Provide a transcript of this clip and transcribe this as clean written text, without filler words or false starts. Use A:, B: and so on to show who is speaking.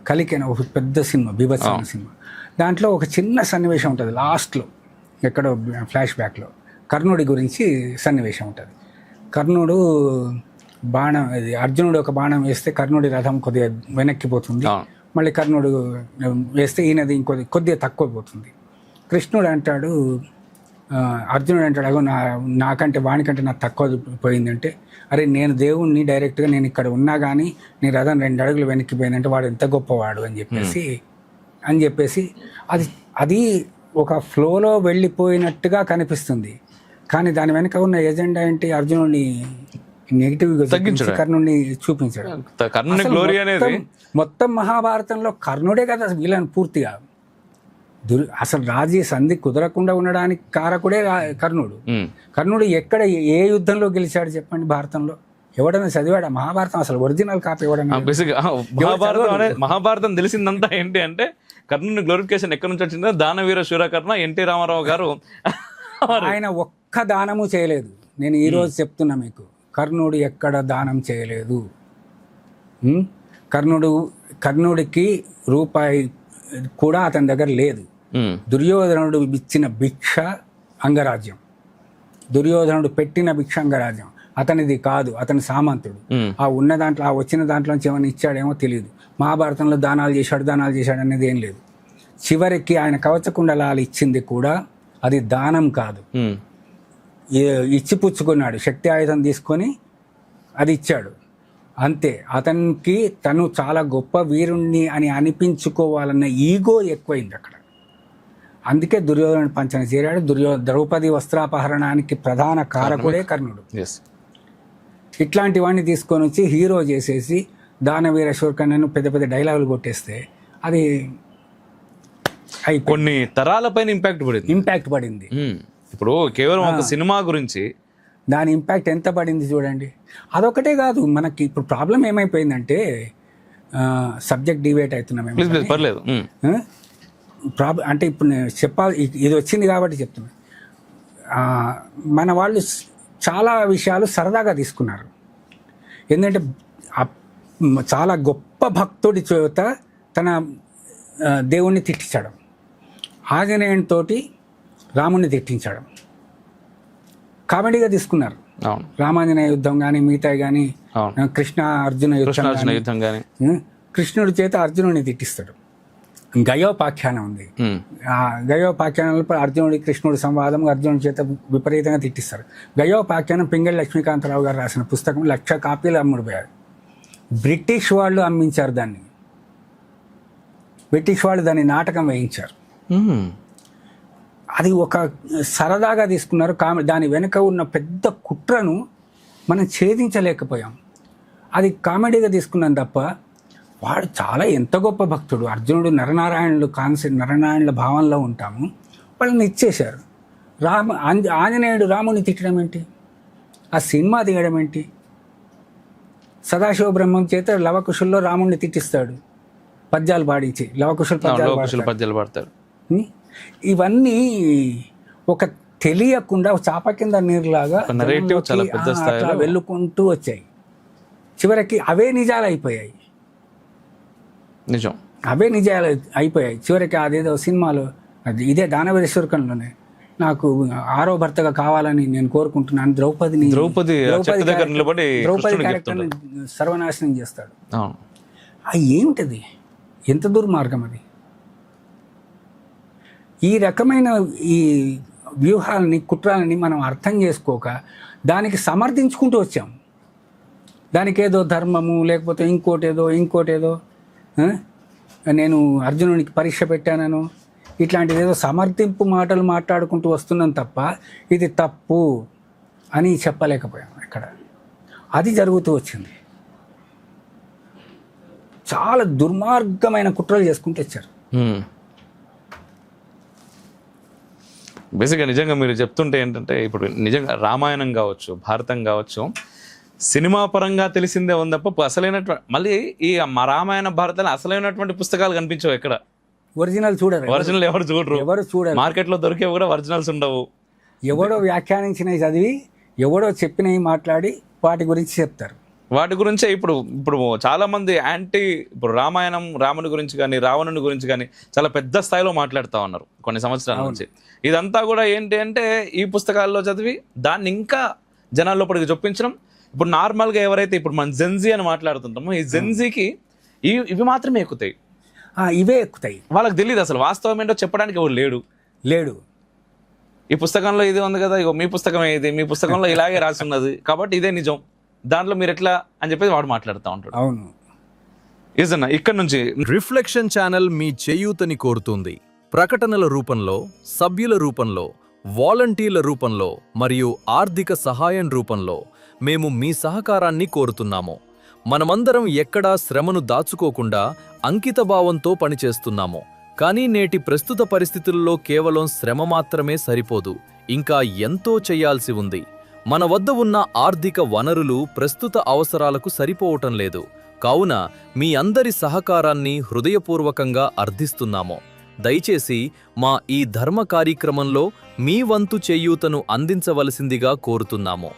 A: కలికి అనే ఒక పెద్ద సినిమా, బీభత్సమైన సినిమా. దాంట్లో ఒక చిన్న సన్నివేశం ఉంటుంది లాస్ట్లో, ఎక్కడో ఫ్లాష్ బ్యాక్లో కర్ణుడి గురించి సన్నివేశం ఉంటుంది. కర్ణుడు బాణం, ఇది అర్జునుడు ఒక బాణం వేస్తే కర్ణుడి రథం కొద్దిగా వెనక్కిపోతుంది, మళ్ళీ కర్ణుడు వేస్తే ఈయనది కొద్దిగా తక్కువ పోతుంది. కృష్ణుడు అంటాడు, అర్జునుడు అంటాడు, అగో నాకంటే వానికంటే నాకు తక్కువ పోయిందంటే, అరే నేను దేవుణ్ణి డైరెక్ట్గా నేను ఇక్కడ ఉన్నా కానీ నీ రథం 2 అడుగులు వెనక్కిపోయిందంటే వాడు ఎంత గొప్పవాడు అని చెప్పేసి అది ఒక ఫ్లోలో వెళ్ళిపోయినట్టుగా కనిపిస్తుంది. కానీ దాని వెనక ఉన్న ఎజెండా ఏంటి? అర్జునుడిని నెగిటివ్ కర్ణుడిని చూపించాడు. మొత్తం మహాభారతంలో కర్ణుడే కదా విలన్ పూర్తిగా. అసలు రాజీ సంధి కుదరకుండా ఉండడానికి కారకుడే కర్ణుడు. కర్ణుడు ఎక్కడ ఏ యుద్ధంలో గెలిచాడు చెప్పండి భారతంలో? ఎవడన్నా చదివాడా మహాభారతం? అసలు ఒరిజినల్ కాపీ ఎవడన్నా?
B: మహాభారతం తెలిసిందంతా ఏంటి అంటే కర్ణుని గ్లోరిఫికేషన్ ఎక్కడి నుంచి వచ్చిందో దానవీర శూరకర్ణ ఎన్టీ రామారావు గారు
A: ఆయన ఒక్క దానము చేయలేదు. నేను ఈరోజు చెప్తున్నా మీకు, కర్ణుడు ఎక్కడ దానం చేయలేదు. కర్ణుడికి రూపాయి కూడా అతని దగ్గర లేదు. దుర్యోధనుడు ఇచ్చిన భిక్ష అంగరాజ్యం, దుర్యోధనుడు పెట్టిన భిక్ష అంగరాజ్యం. అతనిది కాదు, అతని సామంతుడు. ఆ ఉన్న దాంట్లో, ఆ వచ్చిన దాంట్లోంచి ఏమైనా ఇచ్చాడేమో తెలియదు. మహాభారతంలో దానాలు చేశాడు అనేది ఏం లేదు. చివరికి ఆయన కవచకుండలాలు ఇచ్చింది కూడా అది దానం కాదు, ఇచ్చిపుచ్చుకున్నాడు. శక్తి ఆయుధం తీసుకొని అది ఇచ్చాడు అంతే. అతనికి తను చాలా గొప్ప వీరుణ్ణి అని అనిపించుకోవాలన్న ఈగో ఎక్కువైంది అక్కడ. అందుకే దుర్యోధనుడు పంచన చేరాడు. ద్రౌపది వస్త్రాపహరణానికి ప్రధాన కారకుడే కర్ణుడు. ఇట్లాంటి వాడిని తీసుకొని వచ్చి హీరో చేసేసి దానవీర శూరకర్ణను పెద్ద పెద్ద డైలాగులు కొట్టేస్తే అది
B: కొన్ని తరాలపైన
A: ఇంపాక్ట్ పడింది.
B: ఇప్పుడు కేవలం ఒక సినిమా గురించి
A: దాని ఇంపాక్ట్ ఎంత పడింది చూడండి. అదొకటే కాదు, మనకి ఇప్పుడు ప్రాబ్లం ఏమైపోయిందంటే, సబ్జెక్ట్ డివేట్ అవుతున్నాం
B: పర్లేదు.
A: అంటే ఇప్పుడు నేను చెప్పాలి, ఇది వచ్చింది కాబట్టి చెప్తున్నా. మన వాళ్ళు చాలా విషయాలు సరదాగా తీసుకున్నారు. ఎందుకంటే చాలా గొప్ప భక్తుడి చేత తన దేవుణ్ణి తిట్టించడం, ఆంజనేయునితో రాముణ్ణి తిట్టించడం కామెడీగా తీసుకున్నారు. రామాంజనేయ యుద్ధం కానీ మిగతా కానీ, కృష్ణ అర్జున యుద్ధం కానీ, కృష్ణుడి చేత అర్జునుడిని తిట్టిస్తాడు. గయోపాఖ్యానం ఉంది. ఆ గయోపాఖ్యానంలో అర్జునుడి కృష్ణుడి సంవాదం అర్జునుడి చేత విపరీతంగా తిట్టిస్తారు. గయోపాఖ్యానం పింగళి లక్ష్మీకాంతరావు గారు రాసిన పుస్తకం 1,00,000 కాపీలు అమ్ముడుపోయారు. బ్రిటిష్ వాళ్ళు అమ్మించారు దాన్ని. బ్రిటిష్ వాళ్ళు దాన్ని నాటకం వేయించారు. అది ఒక సరదాగా తీసుకున్నారు. దాని వెనుక ఉన్న పెద్ద కుట్రను మనం ఛేదించలేకపోయాం. అది కామెడీగా తీసుకున్నాం తప్ప, వాడు చాలా ఎంత గొప్ప భక్తుడు. అర్జునుడు నరనారాయణుల భావంలో ఉంటాము, వాళ్ళని ఇచ్చేశారు. ఆంజనేయుడు రాముని తిట్టడం ఏంటి? ఆ సినిమా తీయడం ఏంటి? సదాశివ బ్రహ్మం చేత లవకుశుల్లో రాముడిని తిట్టిస్తాడు, పద్యాలు పాడించి. లవకుశులు పద్యాలు పాడతారు. ఇవన్నీ ఒక తెలియకుండా చాప కింద నీరులాగా అట్లా వెళ్ళుకుంటూ వచ్చాయి. చివరికి అవే నిజాలు అయిపోయాయి. చివరికి అదేదో సినిమాలో, ఇదే దానవీర శూరకర్ణలోనే, నాకు 6వ భర్తగా కావాలని నేను కోరుకుంటున్నాను, ద్రౌపది క్యారెక్టర్ని సర్వనాశనం చేస్తాడు. అది ఏమిటది? ఎంత దుర్మార్గం అది! ఈ రకమైన ఈ వ్యూహాలని, కుట్రాలని మనం అర్థం చేసుకోక దానికి సమర్థించుకుంటూ వచ్చాం. దానికి ఏదో ధర్మము, లేకపోతే ఇంకోటేదో నేను అర్జునునికి పరీక్ష పెట్టానను, ఇట్లాంటిది ఏదో సమర్థింపు మాటలు మాట్లాడుకుంటూ వస్తున్నాం తప్ప ఇది తప్పు అని చెప్పలేకపోయాం. ఇక్కడ అది జరుగుతూ వచ్చింది. చాలా దుర్మార్గమైన కుట్రలు చేసుకుంటూ వచ్చారు.
B: బేసిక్గా నిజంగా మీరు చెప్తుంటే ఏంటంటే, ఇప్పుడు నిజంగా రామాయణం కావచ్చు, భారతం కావచ్చు, సినిమా పరంగా తెలిసిందే ఉంది తప్ప అసలైనటువంటి, మళ్ళీ ఈ రామాయణ భారతాలు అసలైనటువంటి పుస్తకాలు కనిపించవు ఎక్కడ. ఒరిజినల్ ఎవరు చూడరు. మార్కెట్లో దొరికేవి కూడా ఒరిజినల్స్ ఉండవు.
A: ఎవడో వ్యాఖ్యానించినవి చదివి, ఎవడో చెప్పినవి మాట్లాడి వాటి గురించి చెప్తారు.
B: వాటి గురించే ఇప్పుడు ఇప్పుడు చాలా మంది యాంటీ, ఇప్పుడు రామాయణం, రాముని గురించి కానీ రావణుని గురించి కానీ చాలా పెద్ద స్థాయిలో మాట్లాడుతూ ఉన్నారు కొన్ని సంవత్సరాల నుంచి. ఇదంతా కూడా ఏంటి అంటే ఈ పుస్తకాల్లో చదివి దాన్ని ఇంకా జనాల లోపలికి చొప్పించడం. ఇప్పుడు నార్మల్గా ఎవరైతే ఇప్పుడు మనం జెన్జీ అని మాట్లాడుతుంటామో, ఈ జెన్జీకి ఇవి మాత్రమే ఎక్కుతాయి,
A: ఇవే ఎక్కుతాయి.
B: వాళ్ళకి తెలియదు అసలు వాస్తవం ఏంటో చెప్పడానికి ఎవరు లేడు. ఈ పుస్తకంలో ఇది ఉంది కదా, ఇగో మీ పుస్తకం ఇది, మీ పుస్తకంలో ఇలాగే రాసి ఉన్నది కాబట్టి ఇదే నిజం, దాంట్లో మీరు ఎట్లా అని చెప్పేసి వాడు మాట్లాడుతూ ఉంటాడు.
A: అవును,
B: ఈజన్న ఇక్కడ నుంచి
C: రిఫ్లెక్షన్ ఛానల్ మీ చేయూతని కోరుతుంది. ప్రకటనల రూపంలో, సభ్యుల రూపంలో, వాలంటీర్ల రూపంలో మరియు ఆర్థిక సహాయం రూపంలో మేము మీ సహకారాన్ని కోరుతున్నాము. మనమందరం ఎక్కడా శ్రమను దాచుకోకుండా అంకితభావంతో పనిచేస్తున్నాము. కానీ నేటి ప్రస్తుత పరిస్థితుల్లో కేవలం శ్రమ మాత్రమే సరిపోదు, ఇంకా ఎంతో చెయ్యాల్సి ఉంది. మన వద్ద ఉన్న ఆర్థిక వనరులు ప్రస్తుత అవసరాలకు సరిపోవటం లేదు. కావున మీ అందరి సహకారాన్ని హృదయపూర్వకంగా అర్థిస్తున్నాము. దయచేసి మా ఈ ధర్మ కార్యక్రమంలో మీ వంతు చేయూతను అందించవలసిందిగా కోరుతున్నాము.